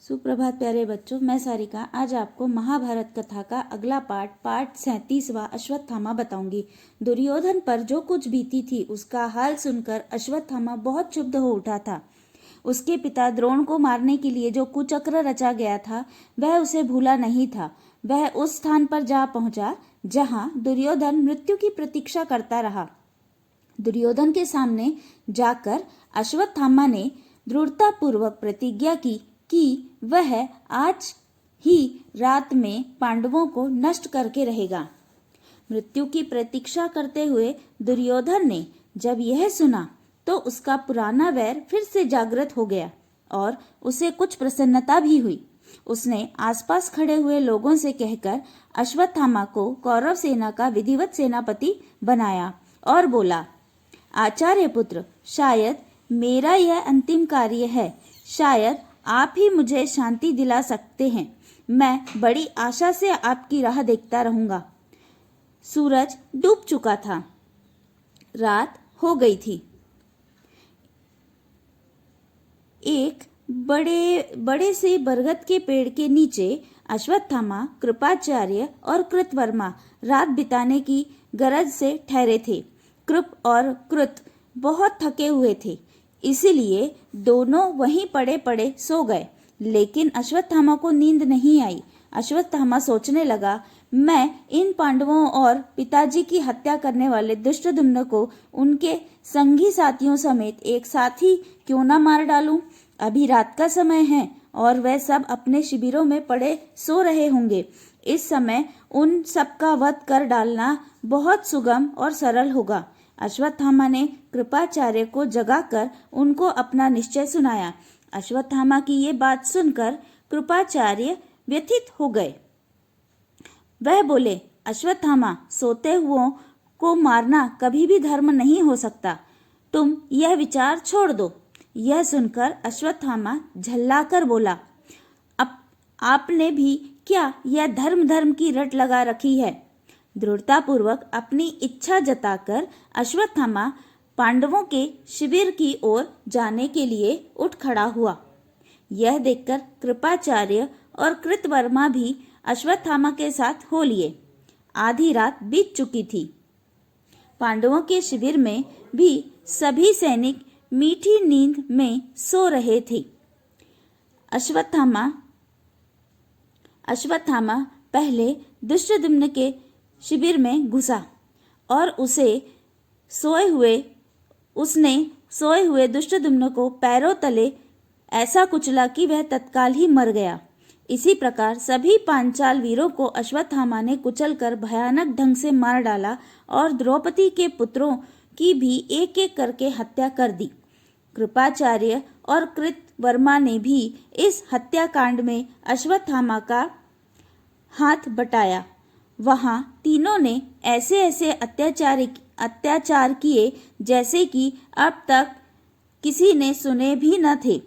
सुप्रभात प्यारे बच्चों, मैं सारिका आज आपको महाभारत कथा का अगला पाठ 37वां अश्वत्थामा बताऊंगी। दुर्योधन पर जो कुछ बीती थी उसका हाल सुनकर अश्वत्थामा बहुत क्षुब्ध हो उठा था। उसके पिता द्रोण को मारने के लिए जो कुचक्र रचा गया था वह उसे भूला नहीं था। वह उस स्थान पर जा पहुंचा जहां दुर्योधन मृत्यु की प्रतीक्षा करता रहा। दुर्योधन के सामने जाकर अश्वत्थामा ने दृढ़तापूर्वक प्रतिज्ञा की कि वह आज ही रात में पांडवों को नष्ट करके रहेगा। मृत्यु की प्रतीक्षा करते हुए दुर्योधन ने जब यह सुना तो उसका पुराना वैर फिर से जागृत हो गया और उसे कुछ प्रसन्नता भी हुई। उसने आसपास खड़े हुए लोगों से कहकर अश्वत्थामा को कौरव सेना का विधिवत सेनापति बनाया और बोला, आचार्य पुत्र, शायद मेरा यह अंतिम कार्य है। शायद आप ही मुझे शांति दिला सकते हैं। मैं बड़ी आशा से आपकी राह देखता रहूंगा। सूरज डूब चुका था, रात हो गई थी। एक बड़े से बरगद के पेड़ के नीचे अश्वत्थामा, कृपाचार्य और कृतवर्मा रात बिताने की गरज से ठहरे थे। कृप और कृत बहुत थके हुए थे, इसीलिए दोनों वहीं पड़े पड़े सो गए। लेकिन अश्वत्थामा को नींद नहीं आई। अश्वत्थामा सोचने लगा, मैं इन पांडवों और पिताजी की हत्या करने वाले दुष्टद्युम्न को उनके संगी साथियों समेत एक साथ ही क्यों न मार डालूं। अभी रात का समय है और वह सब अपने शिविरों में पड़े सो रहे होंगे। इस समय उन सबका वध कर डालना बहुत सुगम और सरल होगा। अश्वत्थामा ने कृपाचार्य को जगाकर उनको अपना निश्चय सुनाया। अश्वत्थामा की ये बात सुनकर कृपाचार्य व्यथित हो गए। वह बोले, अश्वत्थामा, सोते हुओं को मारना कभी भी धर्म नहीं हो सकता। तुम यह विचार छोड़ दो। यह सुनकर अश्वत्थामा झल्लाकर बोला, अब आपने भी क्या यह धर्म की रट लगा रखी है। दृढ़तापूर्वक अपनी इच्छा जताकर अश्वत्थामा पांडवों के शिविर की ओर जाने के लिए उठ खड़ा हुआ। यह देखकर कृपाचार्य और कृतवर्मा भी अश्वत्थामा के साथ हो लिए। आधी रात बीत चुकी थी। पांडवों के शिविर में भी सभी सैनिक मीठी नींद में सो रहे थे। अश्वत्थामा पहले दुष्टद्युम्न के शिविर में घुसा और उसने सोए हुए दुष्टद्युम्न को पैरों तले ऐसा कुचला कि वह तत्काल ही मर गया। इसी प्रकार सभी पांचाल वीरों को अश्वत्थामा ने कुचलकर भयानक ढंग से मार डाला और द्रौपदी के पुत्रों की भी एक एक करके हत्या कर दी। कृपाचार्य और कृतवर्मा ने भी इस हत्याकांड में अश्वत्थामा का हाथ बटाया। वहां तीनों ने ऐसे अत्याचार किए जैसे कि अब तक किसी ने सुने भी न थे।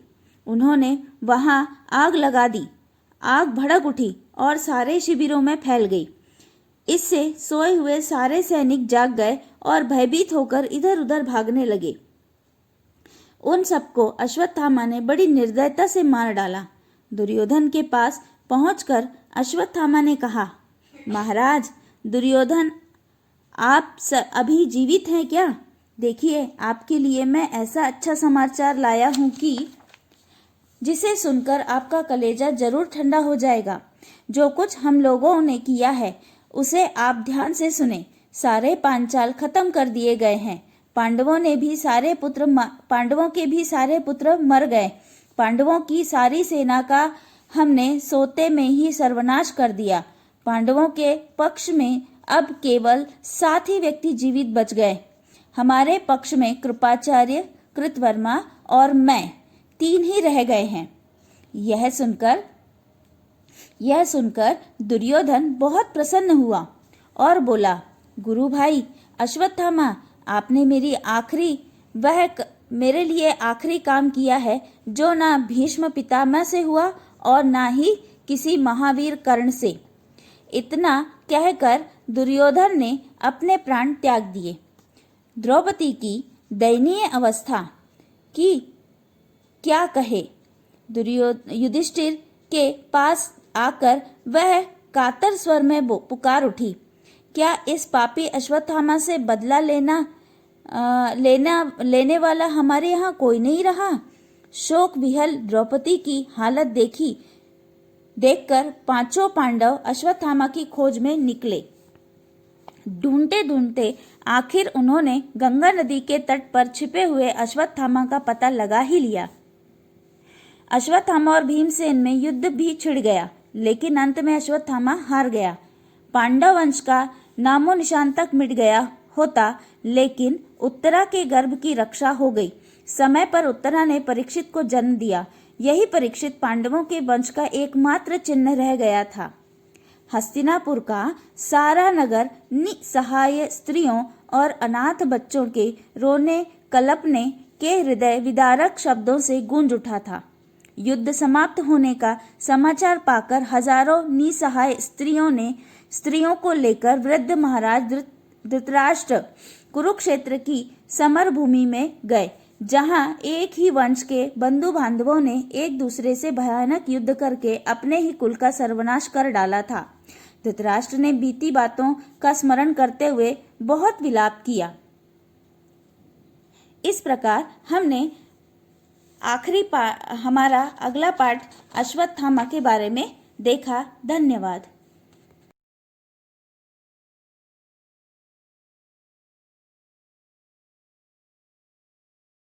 उन्होंने वहां आग लगा दी। आग भड़क उठी और सारे शिविरों में फैल गई। इससे सोए हुए सारे सैनिक जाग गए और भयभीत होकर इधर उधर भागने लगे। उन सबको अश्वत्थामा ने बड़ी निर्दयता से मार डाला। दुर्योधन के पास पहुंचकर अश्वत्थामा ने कहा, महाराज दुर्योधन, आप अभी जीवित हैं क्या? देखिए, आपके लिए मैं ऐसा अच्छा समाचार लाया हूं कि जिसे सुनकर आपका कलेजा जरूर ठंडा हो जाएगा। जो कुछ हम लोगों ने किया है उसे आप ध्यान से सुने। सारे पांचाल खत्म कर दिए गए हैं। पांडवों के भी सारे पुत्र मर गए। पांडवों की सारी सेना का हमने सोते में ही सर्वनाश कर दिया। पांडवों के पक्ष में अब केवल 7 ही व्यक्ति जीवित बच गए। हमारे पक्ष में कृपाचार्य, कृतवर्मा और मैं 3 ही रह गए हैं। यह सुनकर दुर्योधन बहुत प्रसन्न हुआ और बोला, गुरु भाई अश्वत्थामा, आपने मेरे लिए आखिरी काम किया है जो ना भीष्म पितामह से हुआ और ना ही किसी महावीर कर्ण से। इतना कहकर दुर्योधन ने अपने प्राण त्याग दिए। द्रौपदी की दयनीय अवस्था की क्या कहे। युधिष्ठिर के पास आकर वह कातर स्वर में पुकार उठी, क्या इस पापी अश्वत्थामा से बदला लेने वाला हमारे यहाँ कोई नहीं रहा? शोक विहल द्रौपदी की हालत देखकर पांचों पांडव अश्वत्थामा की खोज में निकले। ढूंढते ढूंढते आखिर उन्होंने गंगा नदी के तट पर छिपे हुए अश्वत्थामा का पता लगा ही लिया। अश्वत्थामा और भीमसेन में युद्ध भी छिड़ गया, लेकिन अंत में अश्वत्थामा हार गया। पांडव वंश का नामो निशान तक मिट गया होता, लेकिन उत्तरा के गर्भ की रक्षा हो गई। समय पर उत्तरा ने परीक्षित को जन्म दिया। यही परीक्षित पांडवों के वंश का एकमात्र चिन्ह रह गया था। हस्तिनापुर का सारा नगर निसहाय स्त्रियों और अनाथ बच्चों के रोने कलपने के हृदय विदारक शब्दों से गूंज उठा था। युद्ध समाप्त होने का समाचार पाकर हजारों निसहाय स्त्रियों को लेकर वृद्ध महाराज धृतराष्ट्र कुरुक्षेत्र की समर भूमि में गए, जहां एक ही वंश के बंधु बांधवों ने एक दूसरे से भयानक युद्ध करके अपने ही कुल का सर्वनाश कर डाला था। धृतराष्ट्र ने बीती बातों का स्मरण करते हुए बहुत विलाप किया। इस प्रकार हमने हमारा अगला पाठ अश्वत्थामा के बारे में देखा। धन्यवाद।